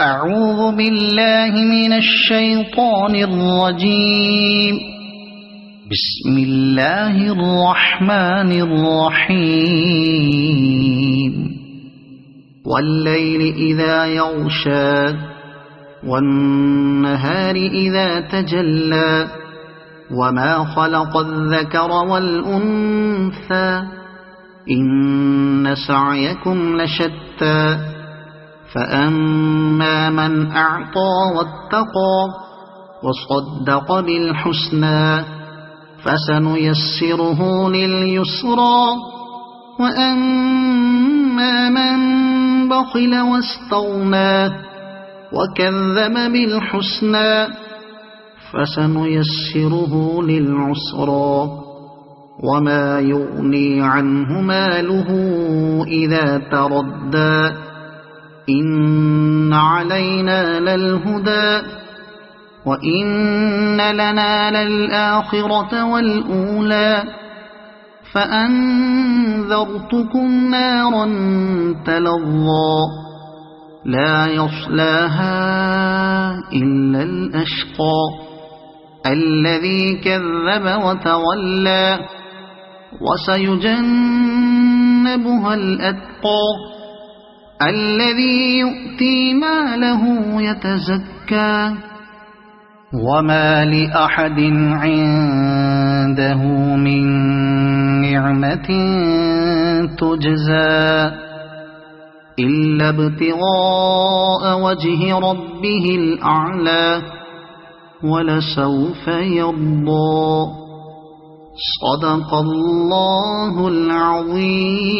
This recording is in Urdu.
أعوذ بالله من الشيطان الرجيم بسم الله الرحمن الرحيم والليل إذا يغشى والنهار إذا تجلى وما خلق الذكر والأنثى إن سعيكم لشتى فأما من أعطى واتقى وصدق بالحسنى فسنيسره لليسرى وأما من بخل واستغنى وكذب بالحسنى فسنيسره للعسرى وما يغني عنه ماله إذا تردى إن علينا للهدى وإن لنا للآخرة والأولى فأنذرتكم نارا تلظى لا يصلاها إلا الأشقى الذي كذب وتولى وسيجنبها الأتقى الذي يؤتي ماله يتزكى وما لأحد عنده من نعمة تجزى إلا ابتغاء وجه ربه الأعلى ولسوف يرضى صدق الله العظيم.